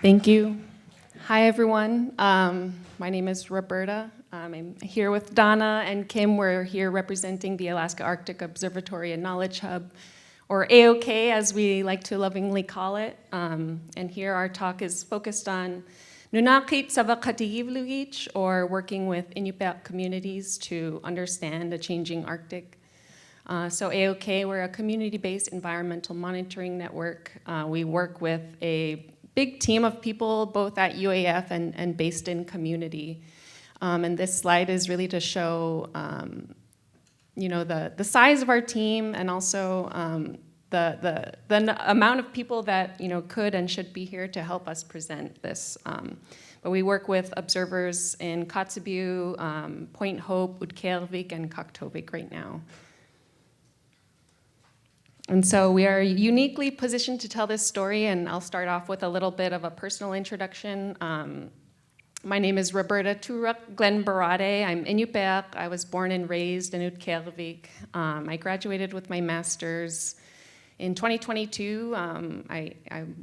Thank you. Hi, everyone. My name is Roberta. I'm here with Donna and Kim. We're here representing the Alaska Arctic Observatory and Knowledge Hub, or AAOKH, as we like to lovingly call it. And here our talk is focused on Nunaaqqit Savaqatigivlugich, or working with Iñupiaq communities to understand a changing Arctic. So AAOKH, we're a community-based environmental monitoring network. We work with a big team of people, both at UAF and based in community. And this slide is really to show the size of our team, and also the amount of people that could and should be here to help us present this. But we work with observers in Kotzebue, Point Hope, Utqiagvik, and Kaktovik right now. And so we are uniquely positioned to tell this story, and I'll start off with a little bit of a personal introduction. My name is Roberta TG-B. I'm Iñupiaq. I was born and raised in Utqiagvik. I graduated with my master's in 2022. I'm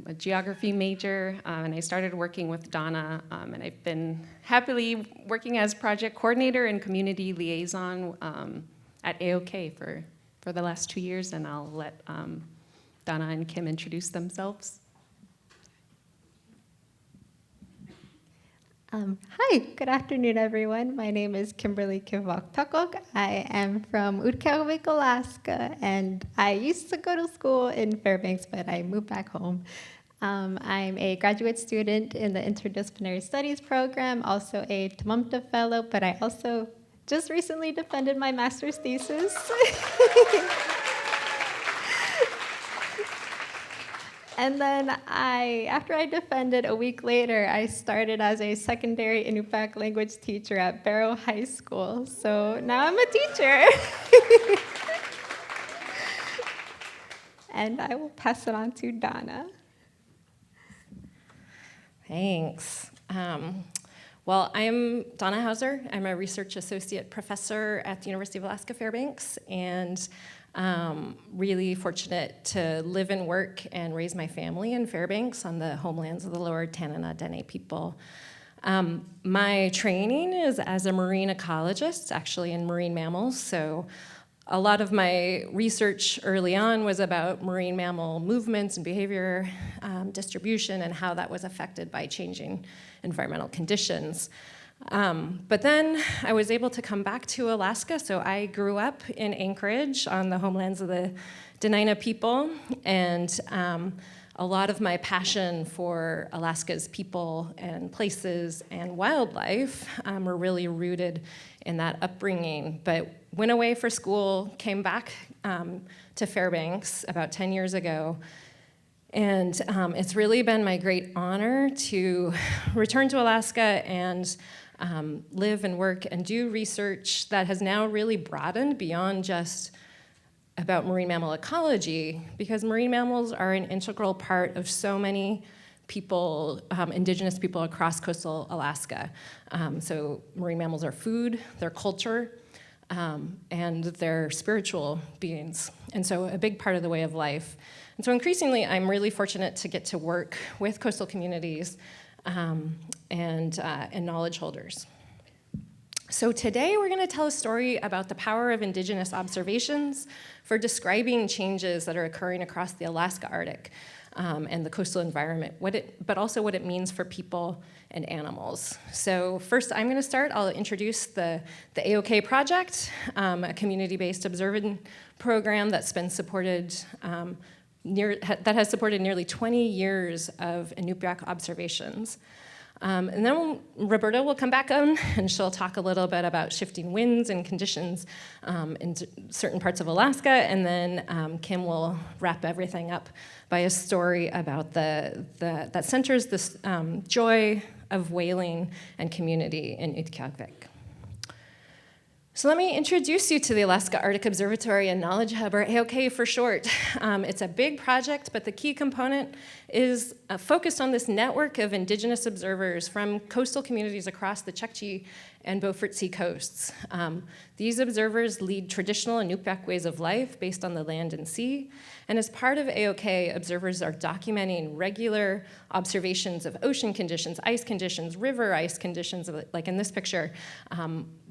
a geography major, and I started working with Donna, and I've been happily working as project coordinator and community liaison at AAOKH for the last 2 years, and I'll let Donna and Kim introduce themselves. Hi, good afternoon, everyone. My name is Kimberly Pikok. I am from Utqiagvik, Alaska, and I used to go to school in Fairbanks, but I moved back home. I'm a graduate student in the Interdisciplinary Studies program, also a Tumumta Fellow, but I also just recently defended my master's thesis. And then after I defended, a week later, I started as a secondary Iñupiaq language teacher at Barrow High School. So now I'm a teacher. And I will pass it on to Donna. Thanks. Well, I'm Donna Hauser. I'm a research associate professor at the University of Alaska Fairbanks, and really fortunate to live and work and raise my family in Fairbanks on the homelands of the Lower Tanana Dene people. My training is as a marine ecologist, actually in marine mammals, so a lot of my research early on was about marine mammal movements and behavior, distribution, and how that was affected by changing environmental conditions. But then I was able to come back to Alaska, so I grew up in Anchorage on the homelands of the Dena'ina people, and a lot of my passion for Alaska's people and places and wildlife were really rooted in that upbringing. But went away for school, came back to Fairbanks about 10 years ago, and it's really been my great honor to return to Alaska and live and work and do research that has now really broadened beyond just about marine mammal ecology, because marine mammals are an integral part of so many people, indigenous people across coastal Alaska. So marine mammals are food, they're culture, and they're spiritual beings, and so a big part of the way of life. And so increasingly, I'm really fortunate to get to work with coastal communities and knowledge holders. So today we're going to tell a story about the power of indigenous observations for describing changes that are occurring across the Alaska Arctic and the coastal environment, but also what it means for people and animals. So first I'm going to start. I'll introduce the AAOKH project, a community-based observing program that's been supported that has supported nearly 20 years of Iñupiaq observations. And then Roberta will come back on, and she'll talk a little bit about shifting winds and conditions in certain parts of Alaska, and then Kim will wrap everything up by a story about that centers this joy of whaling and community in Utqiagvik. So let me introduce you to the Alaska Arctic Observatory and Knowledge Hub, or AAOKH for short. It's a big project, but the key component is focused on this network of indigenous observers from coastal communities across the Chukchi and Beaufort Sea coasts. These observers lead traditional Iñupiaq ways of life based on the land and sea. And as part of AAOKH, observers are documenting regular observations of ocean conditions, ice conditions, river ice conditions, like in this picture,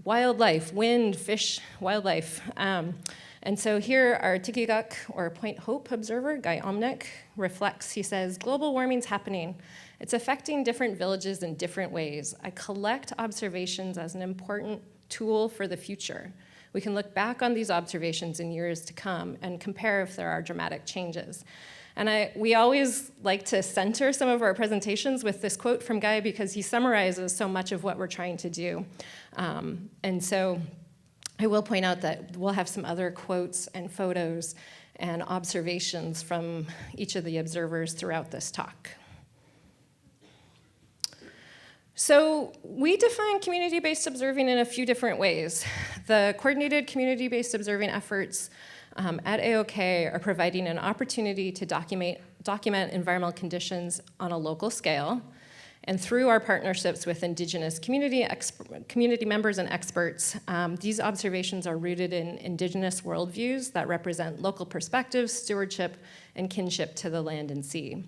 wildlife, wind, fish, wildlife. And so here our Tikigak, or Point Hope observer, Guy Omnick, reflects. He says, global warming's happening. It's affecting different villages in different ways. I collect observations as an important tool for the future. We can look back on these observations in years to come and compare if there are dramatic changes. And we always like to center some of our presentations with this quote from Guy because he summarizes so much of what we're trying to do. And so I will point out that we'll have some other quotes and photos and observations from each of the observers throughout this talk. So we define community-based observing in a few different ways. The coordinated community-based observing efforts at AAOKH are providing an opportunity to document environmental conditions on a local scale. And through our partnerships with Indigenous community members and experts, these observations are rooted in Indigenous worldviews that represent local perspectives, stewardship, and kinship to the land and sea.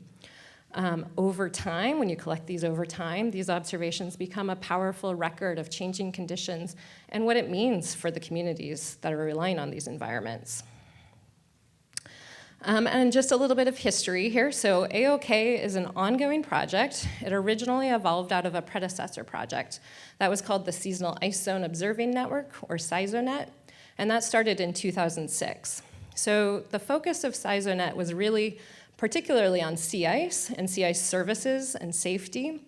Over time, when you collect these over time, these observations become a powerful record of changing conditions and what it means for the communities that are relying on these environments. And just a little bit of history here. So AAOKH is an ongoing project. It originally evolved out of a predecessor project that was called the Seasonal Ice Zone Observing Network, or SIZONet, and that started in 2006. So the focus of SIZONet was really particularly on sea ice and sea ice services and safety,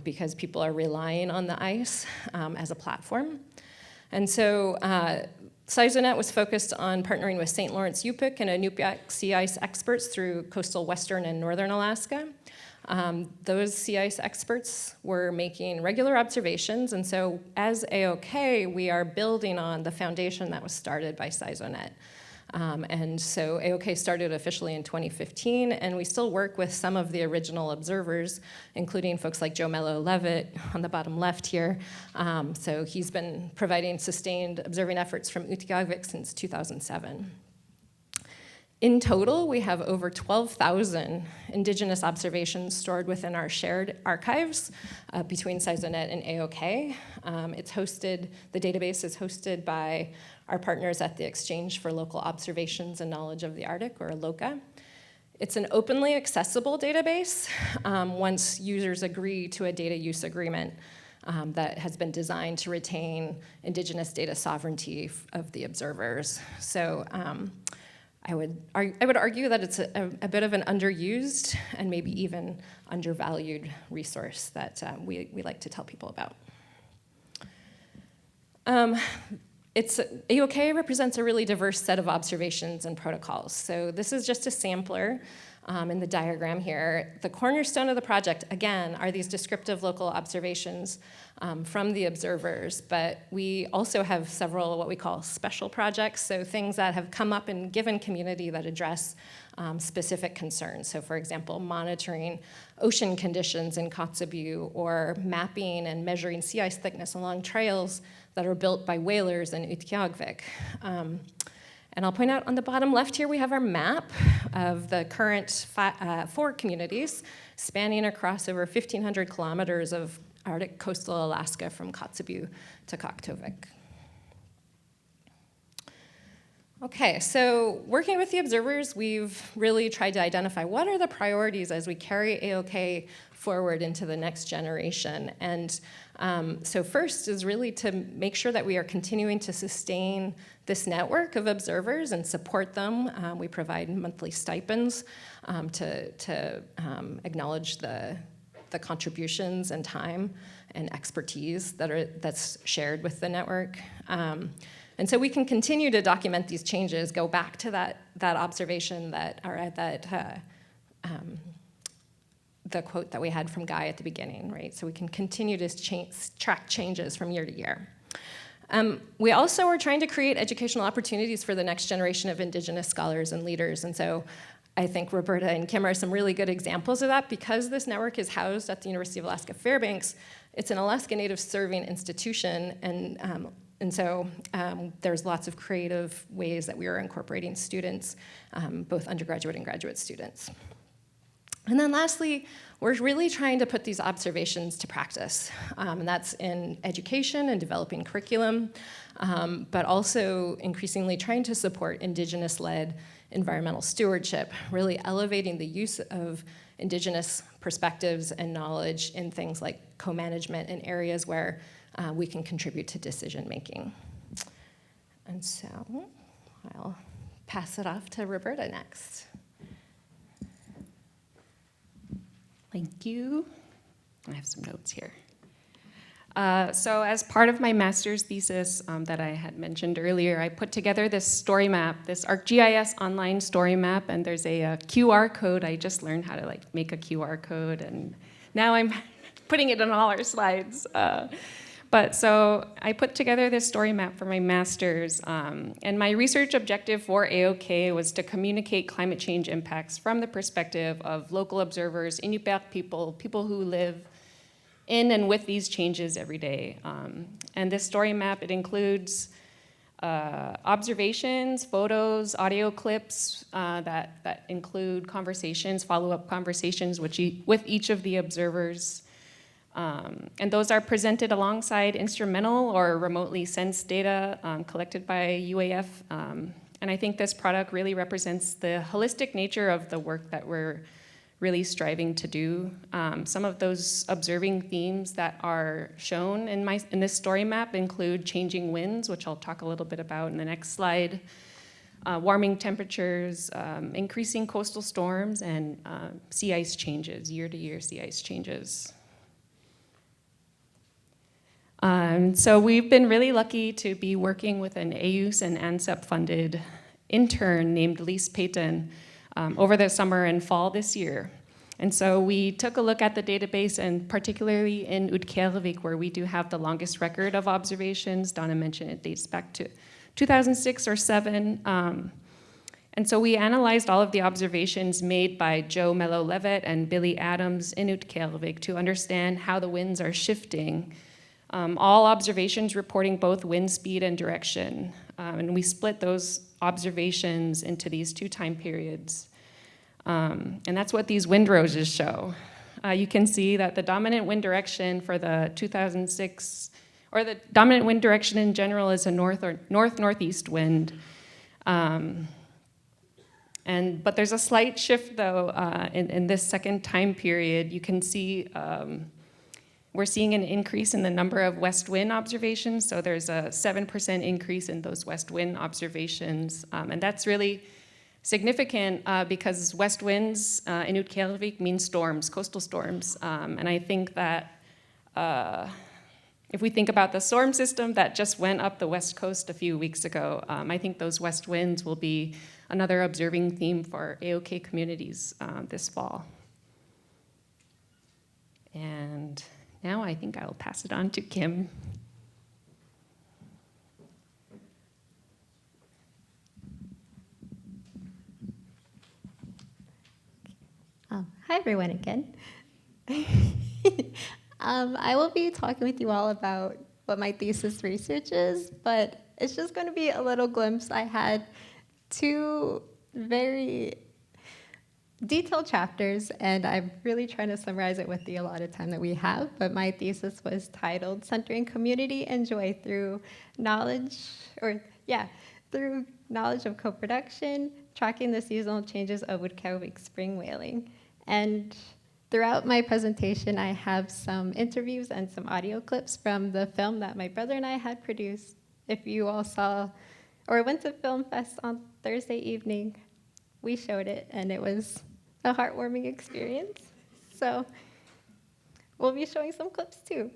because people are relying on the ice as a platform. And so SIZONet was focused on partnering with St. Lawrence Yupik and Iñupiaq sea ice experts through coastal western and northern Alaska. Those sea ice experts were making regular observations, and so as AAOKH, we are building on the foundation that was started by SIZONet. And so AAOKH started officially in 2015, and we still work with some of the original observers, including folks like Joe Mello-Levitt on the bottom left here. So he's been providing sustained observing efforts from Iñupiaq since 2007. In total, we have over 12,000 Indigenous observations stored within our shared archives between SIZONet and AAOKH. The database is hosted by our partners at the Exchange for Local Observations and Knowledge of the Arctic, or AAOKH. It's an openly accessible database once users agree to a data use agreement that has been designed to retain Indigenous data sovereignty of the observers. So I would argue that it's a bit of an underused and maybe even undervalued resource that we like to tell people about. AAOKH represents a really diverse set of observations and protocols. So this is just a sampler in the diagram here. The cornerstone of the project, again, are these descriptive local observations from the observers, but we also have several what we call special projects, so things that have come up in given community that address specific concerns. So for example, monitoring ocean conditions in Kotzebue, or mapping and measuring sea ice thickness along trails that are built by whalers in Iñupiaq. And I'll point out on the bottom left here, we have our map of the current 4 communities spanning across over 1,500 kilometers of Arctic coastal Alaska from Kotzebue to Kaktovik. Okay, so working with the observers, we've really tried to identify what are the priorities as we carry AAOKH forward into the next generation. And so first is really to make sure that we are continuing to sustain this network of observers and support them. We provide monthly stipends to acknowledge the contributions and time and expertise that's shared with the network. And so we can continue to document these changes, go back to that observation the quote that we had from Guy at the beginning, right? So we can continue to track changes from year to year. We also are trying to create educational opportunities for the next generation of Indigenous scholars and leaders. And so I think Roberta and Kim are some really good examples of that. Because this network is housed at the University of Alaska Fairbanks, it's an Alaska Native serving institution, and so there's lots of creative ways that we are incorporating students, both undergraduate and graduate students. And then lastly, we're really trying to put these observations to practice. And that's in education and developing curriculum, but also increasingly trying to support Indigenous-led environmental stewardship, really elevating the use of Indigenous perspectives and knowledge in things like co-management in areas where we can contribute to decision-making. And so I'll pass it off to Roberta next. Thank you. I have some notes here. So as part of my master's thesis that I had mentioned earlier, I put together this story map, this ArcGIS online story map, and there's a QR code. I just learned how to make a QR code, and now I'm putting it on all our slides. But so I put together this story map for my master's, and my research objective for AAOKH was to communicate climate change impacts from the perspective of local observers, Iñupiaq people who live in and with these changes every day. And this story map, it includes observations, photos, audio clips that include conversations, follow-up conversations with each of the observers. And those are presented alongside instrumental or remotely sensed data collected by UAF. And I think this product really represents the holistic nature of the work that we're really striving to do. Some of those observing themes that are shown in this story map include changing winds, which I'll talk a little bit about in the next slide, warming temperatures, increasing coastal storms, and sea ice changes, year-to-year sea ice changes. So we've been really lucky to be working with an AUS and ANSEP-funded intern named Lise Payton over the summer and fall this year. And so we took a look at the database, and particularly in Iñupiaq, where we do have the longest record of observations. Donna mentioned it dates back to 2006 or 7. And so we analyzed all of the observations made by Joe Mello-Levitt and Billy Adams in Iñupiaq to understand how the winds are shifting. All observations reporting both wind speed and direction. And we split those observations into these 2 time periods. And that's what these wind roses show. You can see that the dominant wind direction for the 2006, or the dominant wind direction in general, is a north-northeast wind. But there's a slight shift, though, in this second time period. You can see we're seeing an increase in the number of west wind observations, so there's a 7% increase in those west wind observations, and that's really significant because west winds in Iñupiaq mean storms, coastal storms, and I think that if we think about the storm system that just went up the west coast a few weeks ago, I think those west winds will be another observing theme for AAOKH communities this fall. And now I think I'll pass it on to Kim. Hi everyone again. I will be talking with you all about what my thesis research is, but it's just going to be a little glimpse. I had 2 very detailed chapters, and I'm really trying to summarize it with the allotted time that we have, but my thesis was titled Centering Community and Joy through knowledge of co-production, tracking the seasonal changes of Iñupiaq spring whaling. And throughout my presentation, I have some interviews and some audio clips from the film that my brother and I had produced. If you all saw or went to Film Fest on Thursday evening, we showed it, and it was a heartwarming experience. So we'll be showing some clips too.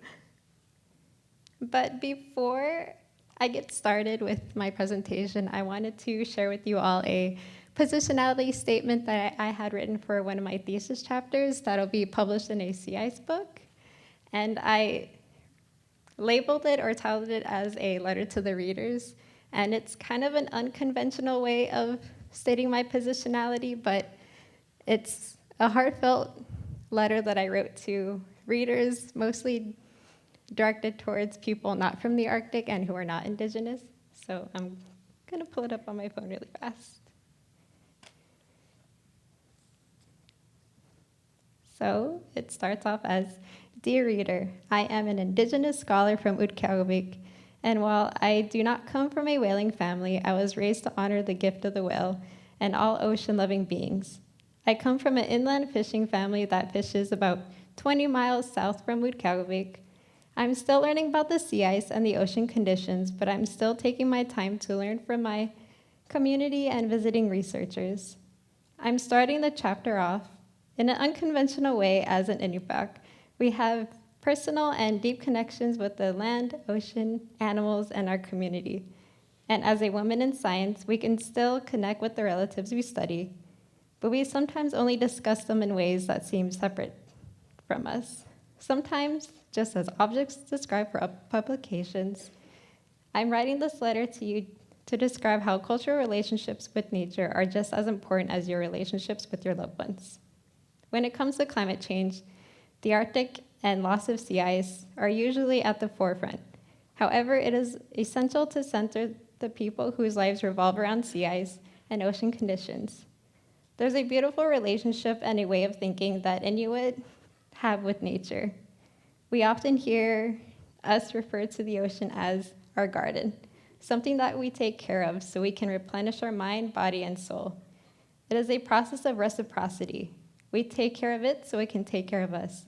But before I get started with my presentation, I wanted to share with you all a positionality statement that I had written for one of my thesis chapters that'll be published in a sea ice book. And I labeled it or titled it as a letter to the readers. And it's kind of an unconventional way of stating my positionality, but it's a heartfelt letter that I wrote to readers, mostly directed towards people not from the Arctic and who are not Indigenous. So I'm gonna pull it up on my phone really fast. So it starts off as, "Dear reader, I am an Indigenous scholar from Iñupiaq, and while I do not come from a whaling family, I was raised to honor the gift of the whale and all ocean-loving beings. I come from an inland fishing family that fishes about 20 miles south from Iñupiaq. I'm still learning about the sea ice and the ocean conditions, but I'm still taking my time to learn from my community and visiting researchers. I'm starting the chapter off in an unconventional way as an Iñupiaq. We have personal and deep connections with the land, ocean, animals, and our community. And as a woman in science, we can still connect with the relatives we study, but we sometimes only discuss them in ways that seem separate from us, sometimes just as objects described for publications. I'm writing this letter to you to describe how cultural relationships with nature are just as important as your relationships with your loved ones. When it comes to climate change, the Arctic and loss of sea ice are usually at the forefront. However, it is essential to center the people whose lives revolve around sea ice and ocean conditions. There's a beautiful relationship and a way of thinking that Inuit have with nature. We often hear us refer to the ocean as our garden, something that we take care of so we can replenish our mind, body, and soul. It is a process of reciprocity. We take care of it so it can take care of us.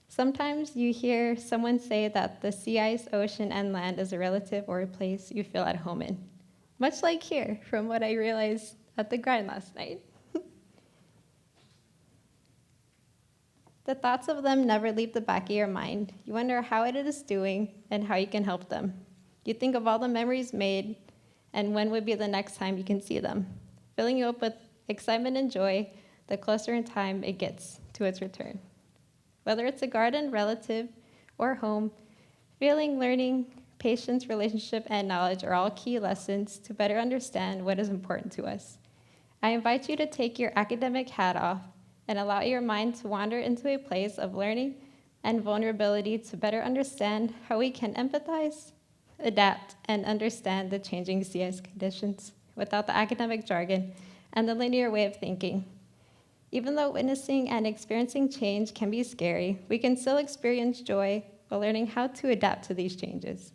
Sometimes you hear someone say that the sea ice, ocean, and land is a relative or a place you feel at home in. Much like here, from what I realized at the grind last night. The thoughts of them never leave the back of your mind. You wonder how it is doing and how you can help them. You think of all the memories made and when would be the next time you can see them, filling you up with excitement and joy the closer in time it gets to its return. Whether it's a garden, relative, or home, feeling, learning, patience, relationship, and knowledge are all key lessons to better understand what is important to us. I invite you to take your academic hat off and allow your mind to wander into a place of learning and vulnerability to better understand how we can empathize, adapt, and understand the changing sea ice conditions without the academic jargon and the linear way of thinking. Even though witnessing and experiencing change can be scary, we can still experience joy while learning how to adapt to these changes.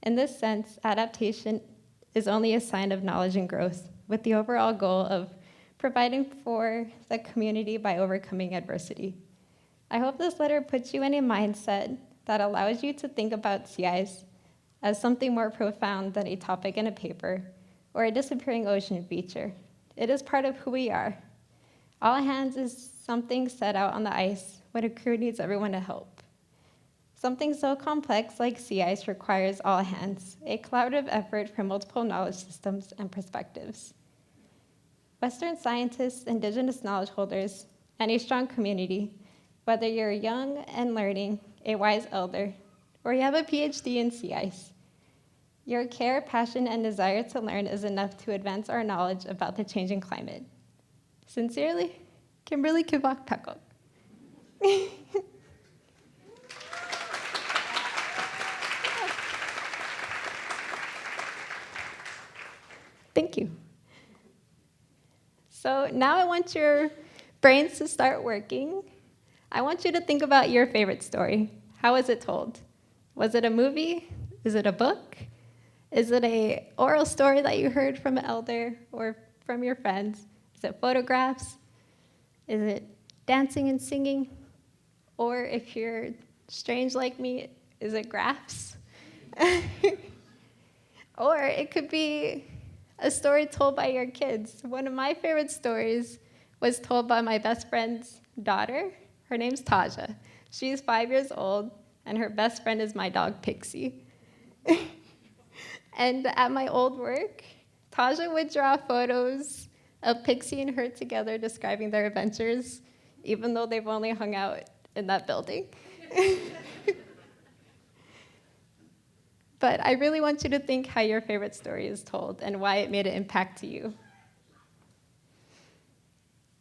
In this sense, adaptation is only a sign of knowledge and growth, with the overall goal of providing for the community by overcoming adversity. I hope this letter puts you in a mindset that allows you to think about sea ice as something more profound than a topic in a paper or a disappearing ocean feature. It is part of who we are. All hands is something set out on the ice when a crew needs everyone to help. Something so complex like sea ice requires all hands, a collaborative effort from multiple knowledge systems and perspectives. Western scientists, Indigenous knowledge holders, and a strong community, whether you're young and learning, a wise elder, or you have a PhD in sea ice, your care, passion, and desire to learn is enough to advance our knowledge about the changing climate. Sincerely, Iñupiaq Communities. Thank you. So now I want your brains to start working. I want you to think about your favorite story. How was it told? Was it a movie? Is it a book? Is it an oral story that you heard from an elder or from your friends? Is it photographs? Is it dancing and singing? Or if you're strange like me, is it graphs? Or it could be a story told by your kids. One of my favorite stories was told by my best friend's daughter. Her name's Taja. She's 5 years old, and her best friend is my dog, Pixie. And at my old work, Taja would draw photos of Pixie and her together describing their adventures, even though they've only hung out in that building. But I really want you to think how your favorite story is told and why it made an impact to you.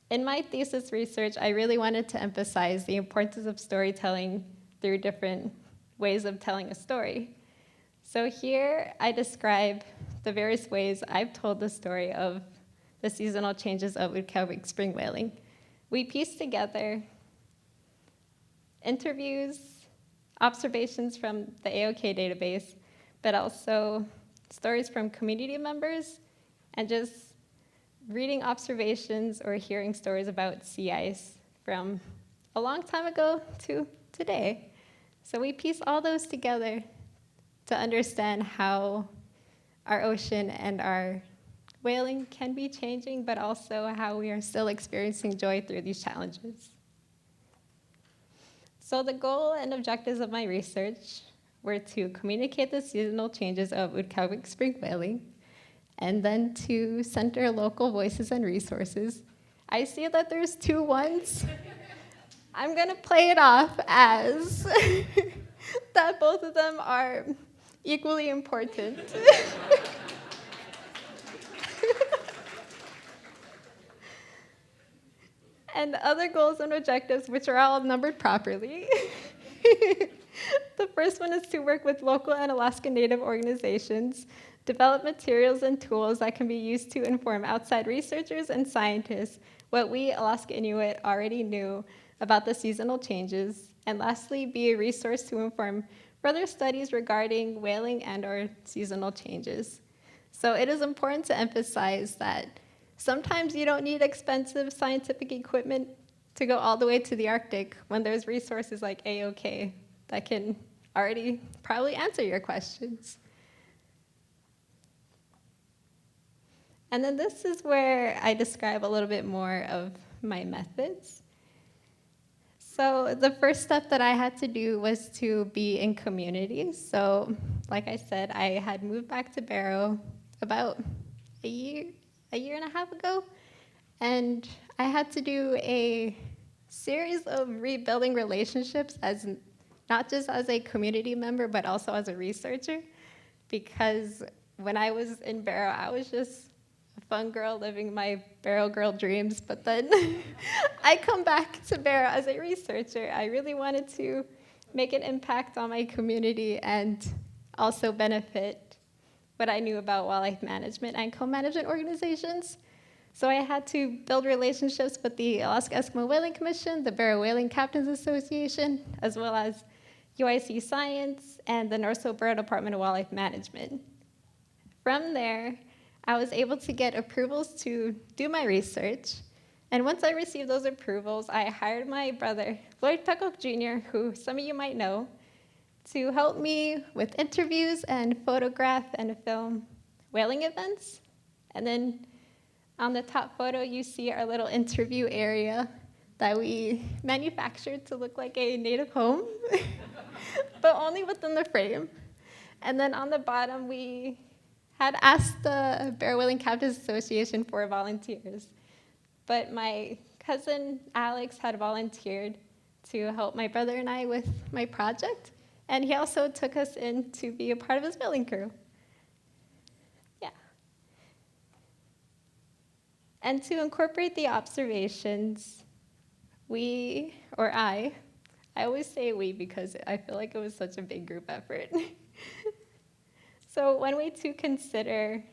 In my thesis research, I really wanted to emphasize the importance of storytelling through different ways of telling a story. So here I describe the various ways I've told the story of the seasonal changes of Iñupiaq spring whaling. We pieced together interviews, observations from the AAOKH database, but also stories from community members and just reading observations or hearing stories about sea ice from a long time ago to today. So we piece all those together to understand how our ocean and our whaling can be changing, but also how we are still experiencing joy through these challenges. So the goal and objectives of my research were to communicate the seasonal changes of Iñupiaq spring whaling, and then to center local voices and resources. I see that there's 2 ones. I'm gonna play it off as that both of them are equally important. And other goals and objectives, which are all numbered properly. The first one is to work with local and Alaska Native organizations, develop materials and tools that can be used to inform outside researchers and scientists what we Alaska Inuit already knew about the seasonal changes, and lastly, be a resource to inform further studies regarding whaling and/or seasonal changes. So it is important to emphasize that sometimes you don't need expensive scientific equipment to go all the way to the Arctic when there's resources like AAOKH that can already probably answer your questions. And then this is where I describe a little bit more of my methods. So the first step that I had to do was to be in community. So like I said, I had moved back to Barrow about a year and a half ago, and I had to do a series of rebuilding relationships as not just as a community member, but also as a researcher, because when I was in Barrow, I was just a fun girl living my Barrow girl dreams, but then I come back to Barrow as a researcher. I really wanted to make an impact on my community and also benefit what I knew about wildlife management and co-management organizations. So I had to build relationships with the Alaska Eskimo Whaling Commission, the Barrow Whaling Captains Association, as well as UIC Science and the North Alberta Department of Wildlife Management. From there, I was able to get approvals to do my research. And once I received those approvals, I hired my brother, Lloyd Pikok Jr., who some of you might know, to help me with interviews and photograph and film whaling events. And then on the top photo, you see our little interview area that we manufactured to look like a native home, but only within the frame. And then on the bottom, we had asked the Barrow Whaling Captains Association for volunteers, but my cousin Alex had volunteered to help my brother and I with my project, and he also took us in to be a part of his whaling crew. Yeah. And to incorporate the observations, I always say we because I feel like it was such a big group effort. So one way to consider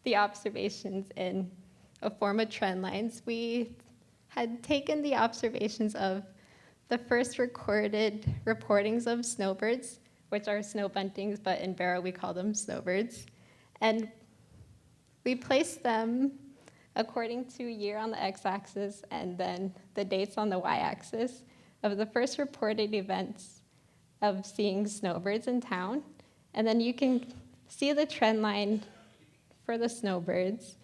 the observations in a form of trend lines, we had taken the observations of the first recorded reportings of snowbirds, which are snow buntings, but in Barrow we call them snowbirds. And we placed them according to year on the x-axis and then the dates on the y-axis of the first reported events of seeing snowbirds in town. And then you can see the trend line for the snowbirds,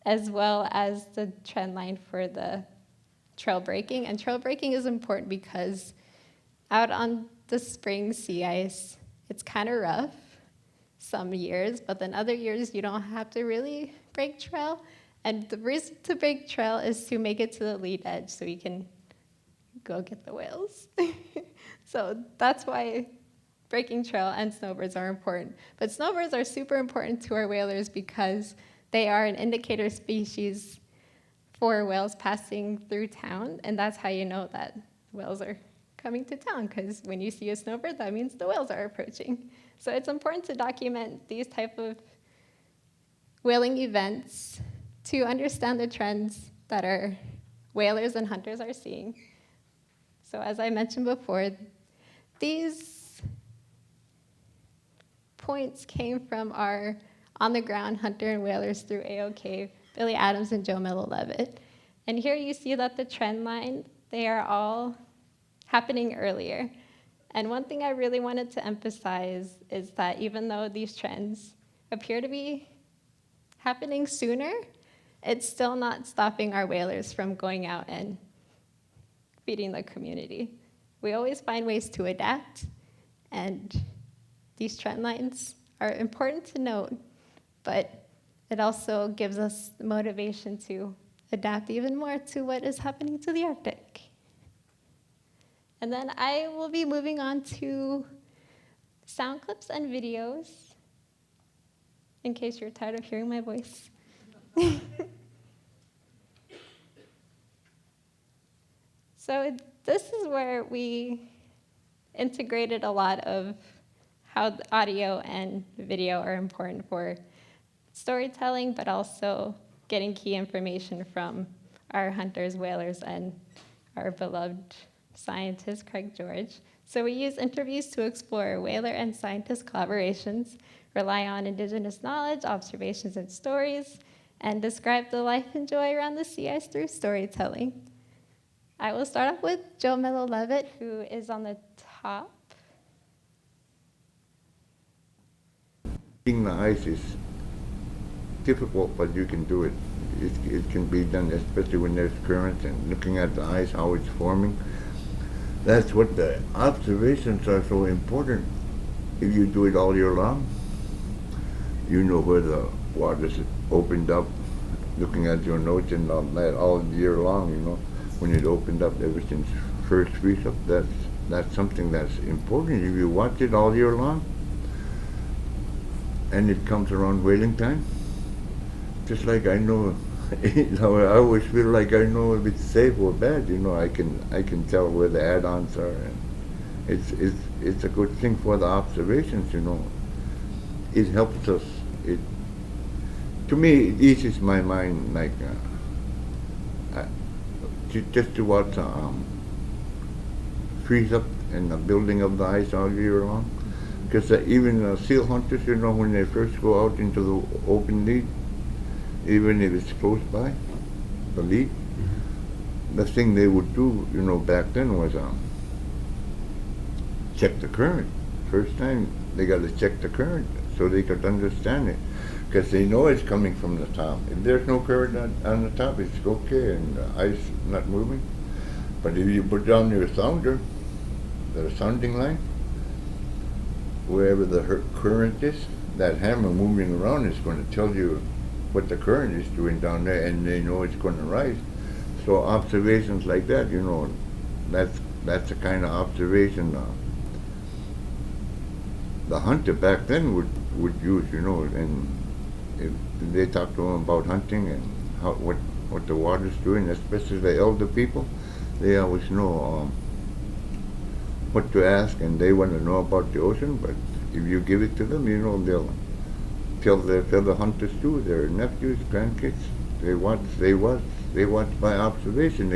as well as the trend line for the trail breaking. And trail breaking is important because out on the spring sea ice, it's kind of rough some years, but then other years you don't have to really break trail. And the reason to break trail is to make it to the lead edge so you can go get the whales. So that's why breaking trail and snowbirds are important. But snowbirds are super important to our whalers because they are an indicator species for whales passing through town, and that's how you know that whales are coming to town, because when you see a snowbird, that means the whales are approaching. So it's important to document these type of whaling events to understand the trends that our whalers and hunters are seeing. So as I mentioned before, these points came from our on-the-ground hunter and whalers through AAOKH, Billy Adams and Joe Mello-Levitt. And here you see that the trend line, they are all happening earlier. And one thing I really wanted to emphasize is that even though these trends appear to be happening sooner, it's still not stopping our whalers from going out and feeding the community. We always find ways to adapt, and these trend lines are important to note, but it also gives us the motivation to adapt even more to what is happening to the Arctic. And then I will be moving on to sound clips and videos, in case you're tired of hearing my voice. So this is where we integrated a lot of how the audio and video are important for storytelling, but also getting key information from our hunters, whalers, and our beloved scientist, Craig George. So we use interviews to explore whaler and scientist collaborations, rely on Indigenous knowledge, observations, and stories, and describe the life and joy around the sea ice through storytelling. I will start off with Joe Mello-Levitt, who is on the top. Seeing the ice is difficult, but you can do it. It can be done, especially when there's currents and looking at the ice, how it's forming. That's what the observations are so important. If you do it all year long, you know where the water's opened up, looking at your notes and all that all year long, you know. When it opened up ever since first freeze up, that's something that's important. If you watch it all year long, and it comes around whaling time, just like I know, you know, I always feel like I know if it's safe or bad. You know, I can tell where the add-ons are, and it's a good thing for the observations. You know, it helps us. To me, it eases my mind, like just to watch freeze up and the building of the ice all year long. Because even seal hunters, you know, when they first go out into the open lead, even if it's close by, the lead, the thing they would do, you know, back then was check the current. First time, they got to check the current so they could understand it. Because they know it's coming from the top. If there's no current on the top, it's okay and the ice not moving. But if you put down your sounder, the sounding line, wherever the current is, that hammer moving around is going to tell you what the current is doing down there, and they know it's going to rise. So observations like that, you know, that's the kind of observation the hunter back then would use, you know, and if they talk to them about hunting and what the water's doing, especially the elder people, they always know what to ask, and they want to know about the ocean. But if you give it to them, you know, they'll tell their fellow hunters too, their nephews, grandkids. They watch by observation.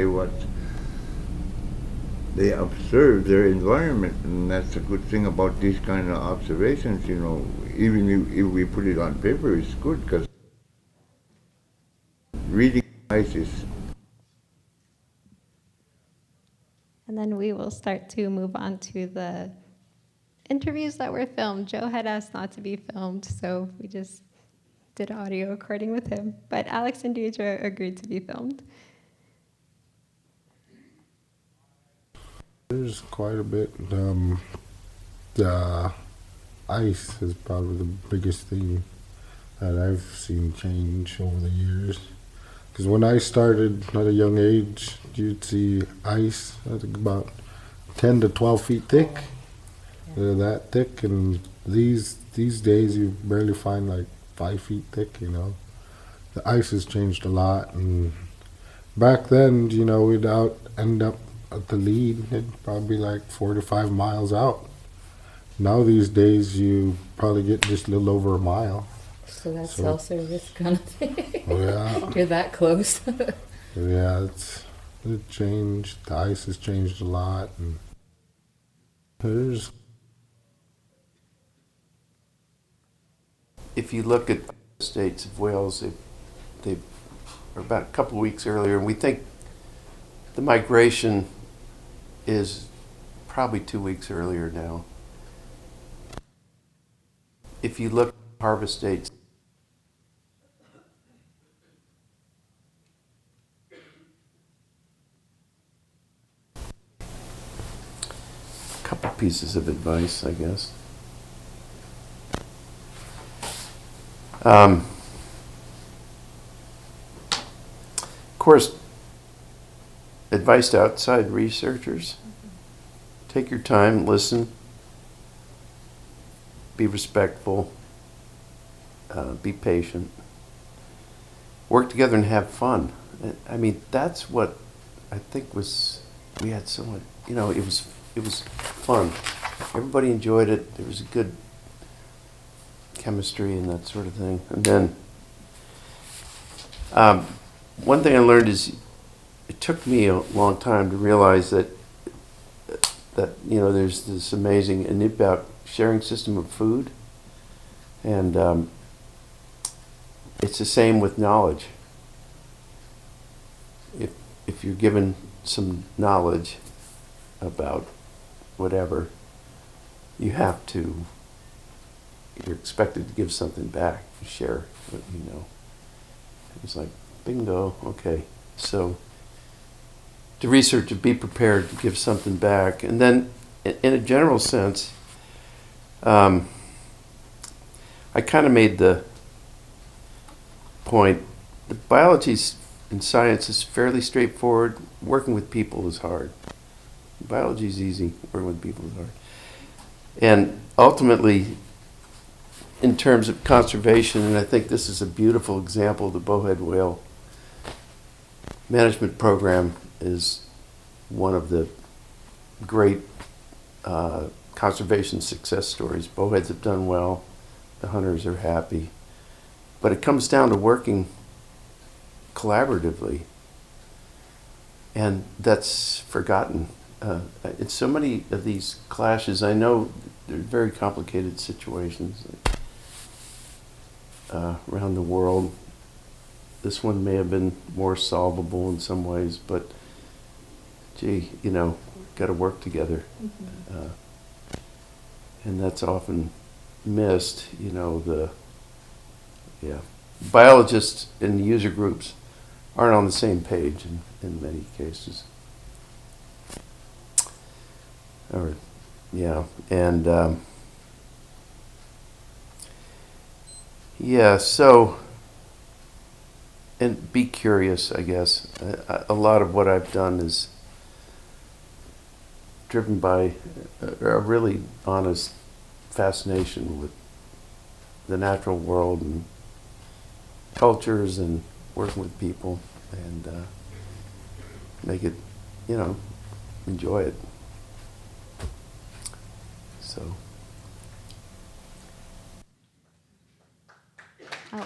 They observe their environment, and that's a good thing about these kind of observations. You know, even if we put it on paper, it's good, because reading ice is. And then we will start to move on to the interviews that were filmed. Joe had asked not to be filmed, so we just did audio recording with him. But Alex and Deidre agreed to be filmed. There's quite a bit. The ice is probably the biggest thing that I've seen change over the years. Because when I started at a young age, you'd see ice, I think about 10 to 12 feet thick. They're that thick, and these days you barely find like 5 feet thick, you know. The ice has changed a lot, and back then, you know, we'd end up at the lead, it'd probably be like 4 to 5 miles out. Now these days, you probably get just a little over a mile. So that's So- self-service kind of thing. Yeah, You're that close. yeah, it changed. The ice has changed a lot, and there's if you look at the states of Wales, they are about a couple of weeks earlier, and we think the migration is probably 2 weeks earlier now. If you look at harvest dates, a couple pieces of advice, I guess. Of course, advice to outside researchers: take your time, listen, be respectful, be patient, work together and have fun. I mean, that's what I think we had so much, it was fun. Everybody enjoyed it. There was a good chemistry and that sort of thing. And then one thing I learned is it took me a long time to realize that there's this amazing Iñupiaq sharing system of food, and it's the same with knowledge. If you're given some knowledge about whatever, you're expected to give something back, share what you know. It was like, bingo, okay. So to research, to be prepared to give something back. And then in a general sense, I kind of made the point that biology and science is fairly straightforward. Working with people is hard. Biology is easy, working with people is hard. And ultimately, in terms of conservation, and I think this is a beautiful example, the bowhead whale management program is one of the great conservation success stories. Bowheads have done well, the hunters are happy, but it comes down to working collaboratively, and that's forgotten. In so many of these clashes, I know they're very complicated situations around the world. This one may have been more solvable in some ways, but gee, got to work together. Mm-hmm. And that's often missed, biologists and user groups aren't on the same page in many cases. Or, and so, and be curious, I guess. A lot of what I've done is driven by a really honest fascination with the natural world and cultures and working with people, and make it, enjoy it. So. Oh.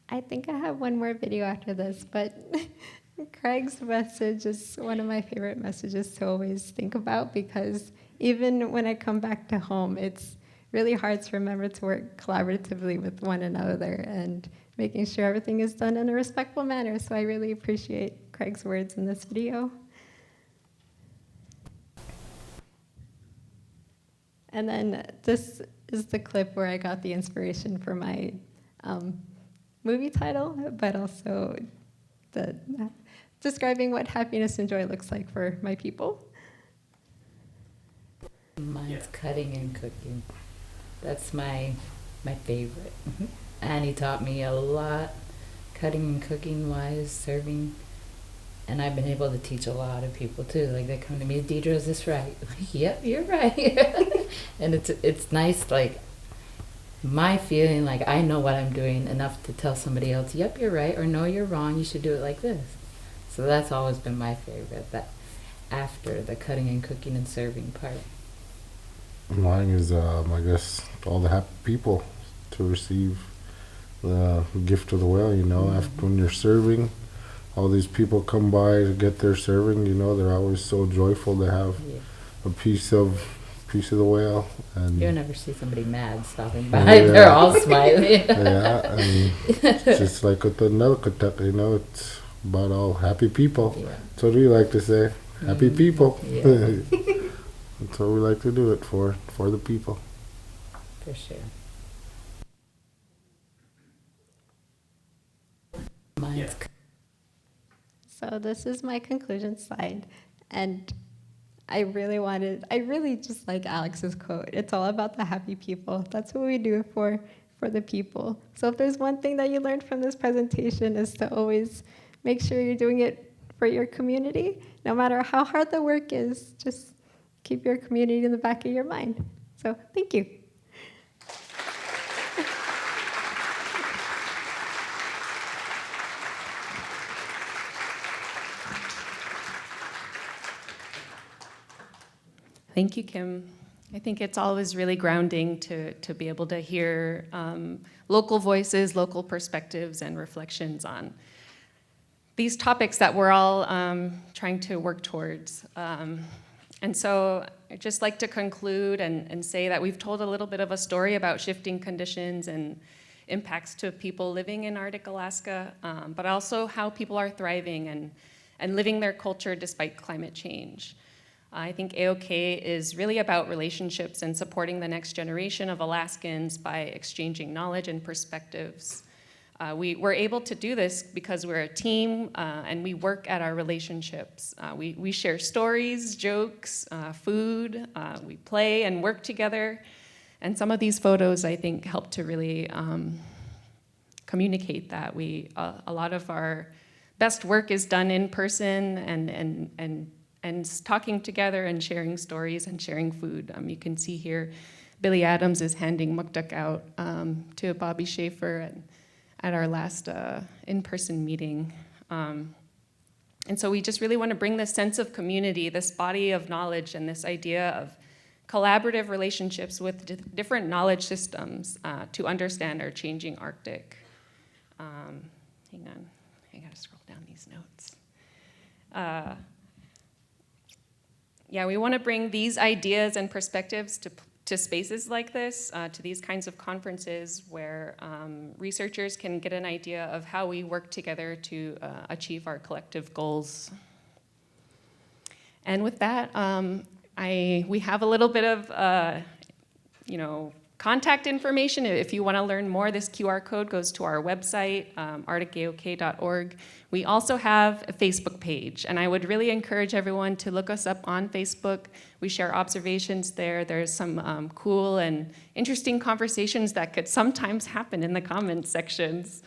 I think I have one more video after this, but Craig's message is one of my favorite messages to always think about, because even when I come back to home, it's really hard to remember to work collaboratively with one another and making sure everything is done in a respectful manner. So I really appreciate Craig's words in this video. And then this is the clip where I got the inspiration for my movie title, but also describing what happiness and joy looks like for my people. Mine's cutting and cooking. That's my favorite. Annie taught me a lot, cutting and cooking wise, serving, and I've been able to teach a lot of people too. Like they come to me, Deidre, is this right? Like, yep, you're right. And it's nice. Like my feeling like I know what I'm doing enough to tell somebody else, yep, you're right, or no, you're wrong, you should do it like this. So that's always been my favorite, that after the cutting and cooking and serving part. Mine is, I guess, all the happy people to receive the gift of the whale, you know, after when you're serving, all these people come by to get their serving, you know, they're always so joyful to have Yeah. a piece of the whale. And You'll never see somebody mad stopping by. Yeah. They're all smiling. yeah, and it's just like with the Nunaaqqit, you know, it's about all happy people. Yeah. That's what we like to say, happy people. Yeah. That's what we like to do it for the people. For sure. Mine's So this is my conclusion slide, and I really just like Alex's quote. It's all about the happy people. That's what we do it for the people. So if there's one thing that you learned from this presentation is to always make sure you're doing it for your community, no matter how hard the work is, just keep your community in the back of your mind. So thank you. Thank you, Kim. I think it's always really grounding to be able to hear local voices, local perspectives, and reflections on these topics that we're all trying to work towards. And so I'd just like to conclude and say that we've told a little bit of a story about shifting conditions and impacts to people living in Arctic Alaska, but also how people are thriving and living their culture despite climate change. I think AAOKH is really about relationships and supporting the next generation of Alaskans by exchanging knowledge and perspectives. We're able to do this because we're a team and we work at our relationships. We share stories, jokes, food, we play and work together. And some of these photos, I think, help to really communicate that. A lot of our best work is done in person and talking together and sharing stories and sharing food. You can see here, Billy Adams is handing mukdak out to Bobby Schaefer at our last in-person meeting. And so we just really want to bring this sense of community, this body of knowledge, and this idea of collaborative relationships with different knowledge systems to understand our changing Arctic. Hang on, I gotta scroll down these notes. Yeah, we want to bring these ideas and perspectives to spaces like this, to these kinds of conferences where researchers can get an idea of how we work together to achieve our collective goals. And with that, we have a little bit of contact information. If you want to learn more, this QR code goes to our website, arcticaokh.org. We also have a Facebook page, and I would really encourage everyone to look us up on Facebook. We share observations there. There's some cool and interesting conversations that could sometimes happen in the comments sections.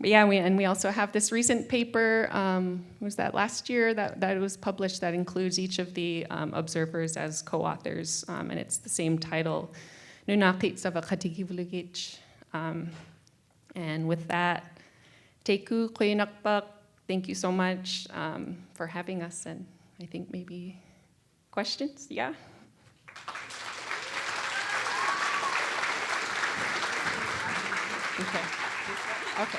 But yeah, we also have this recent paper, was that last year, that was published that includes each of the observers as co-authors, and it's the same title, Nunaaqqit Savaqatigivlugich. And with that, Teku Iñupiaq, thank you so much for having us, and I think maybe questions, yeah? Okay.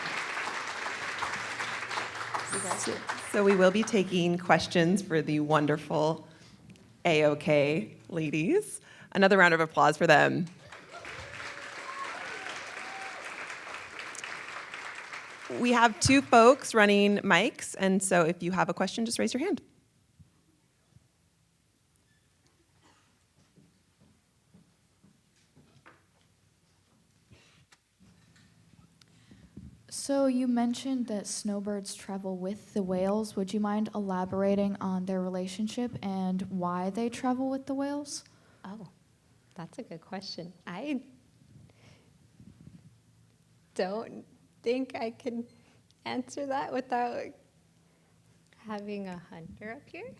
So we will be taking questions for the wonderful AAOKH ladies. Another round of applause for them. We have two folks running mics, and so if you have a question, just raise your hand. So you mentioned that snowbirds travel with the whales. Would you mind elaborating on their relationship and why they travel with the whales? Oh, that's a good question. I don't think I can answer that without having a hunter up here.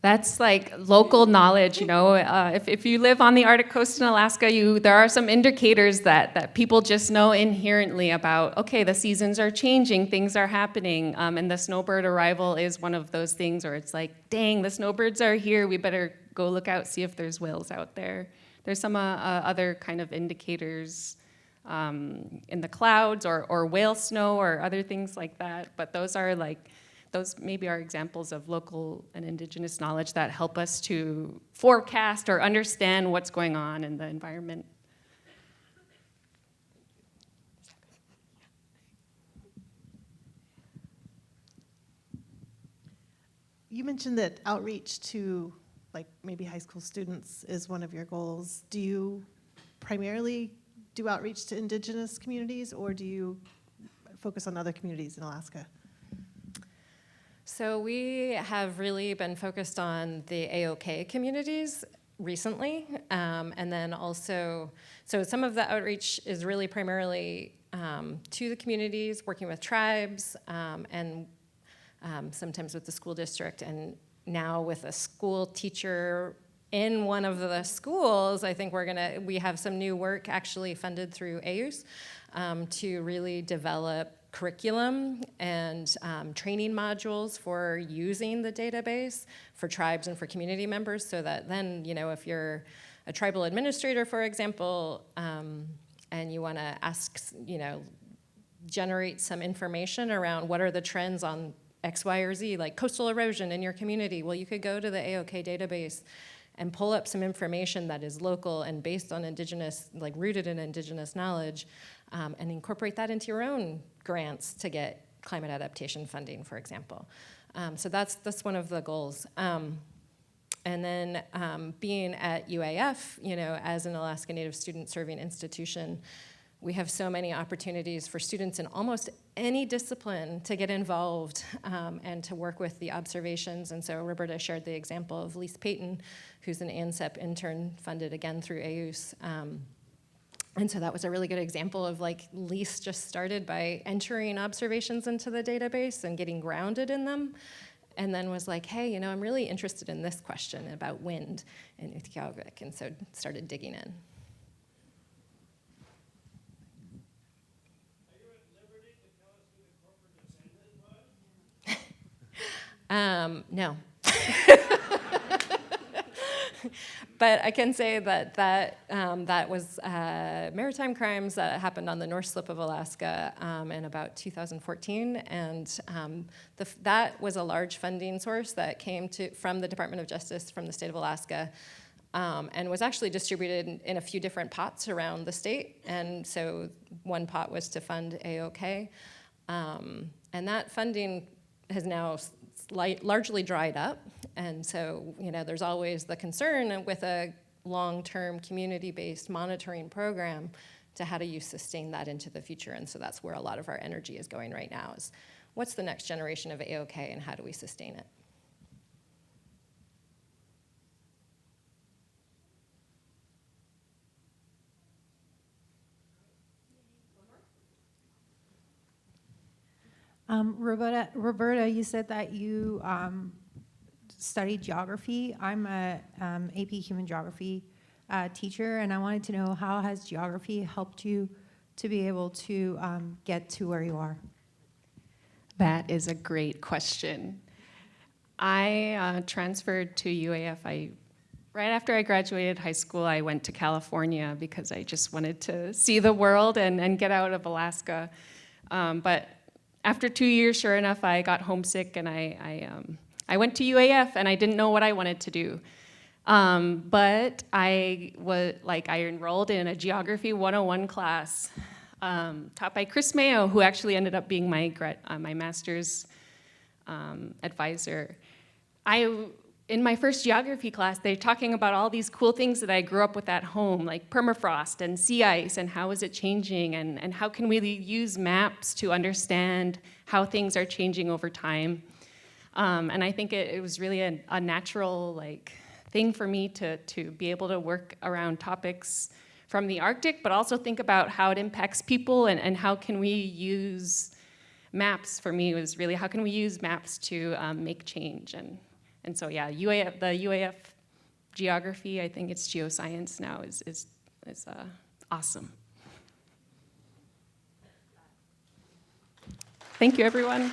That's like local knowledge, you know. If you live on the Arctic coast in Alaska, there are some indicators that people just know inherently about, okay, the seasons are changing, things are happening, and the snowbird arrival is one of those things where it's like, dang, the snowbirds are here, we better go look out, see if there's whales out there. There's some other kind of indicators in the clouds or whale snow or other things like that, but those maybe are examples of local and indigenous knowledge that help us to forecast or understand what's going on in the environment. You mentioned that outreach to like maybe high school students is one of your goals. Do you primarily do outreach to indigenous communities, or do you focus on other communities in Alaska? So we have really been focused on the AAOKH communities recently, and then also, so some of the outreach is really primarily to the communities, working with tribes, and sometimes with the school district, and now with a school teacher in one of the schools. I think we have some new work actually funded through AAOKH to really develop curriculum and training modules for using the database for tribes and for community members, so that then, you know, if you're a tribal administrator, for example, and you want to ask, you know, generate some information around what are the trends on X, Y, or Z, like coastal erosion in your community, well, you could go to the AAOKH database and pull up some information that is local and based on indigenous, like rooted in indigenous knowledge, and incorporate that into your own grants to get climate adaptation funding, for example. So that's one of the goals. And then being at UAF, you know, as an Alaska Native student serving institution, we have so many opportunities for students in almost any discipline to get involved and to work with the observations. And so Roberta shared the example of Lise Payton, who's an ANSEP intern funded again through AAOKH. And so that was a really good example of like Lise just started by entering observations into the database and getting grounded in them. And then was like, hey, you know, I'm really interested in this question about wind in Iñupiaq, and so started digging in. No. But I can say that was maritime crimes that happened on the North Slope of Alaska in about 2014, and that was a large funding source that came from the Department of Justice from the state of Alaska, and was actually distributed in a few different pots around the state. And so one pot was to fund AAOKH, and that funding has now largely dried up. And so, you know, there's always the concern with a long-term community-based monitoring program to how do you sustain that into the future. And so that's where a lot of our energy is going right now, is what's the next generation of AAOKH and how do we sustain it? Roberta, you said that you studied geography. I'm a AP Human Geography teacher, and I wanted to know, how has geography helped you to be able to get to where you are? That is a great question. I transferred to UAF. Right after I graduated high school, I went to California because I just wanted to see the world and get out of Alaska. But after 2 years, sure enough, I got homesick, and I went to UAF, and I didn't know what I wanted to do. But I enrolled in a Geography 101 class taught by Chris Mayo, who actually ended up being my master's advisor. In my first geography class, they're talking about all these cool things that I grew up with at home, like permafrost and sea ice, and how is it changing, and how can we use maps to understand how things are changing over time. And I think it was really a natural thing for me to be able to work around topics from the Arctic, but also think about how it impacts people, and how can we use maps. For me, it was really, how can we use maps to make change, And so yeah, UAF, the UAF geography, I think it's geoscience now, is awesome. Thank you, everyone.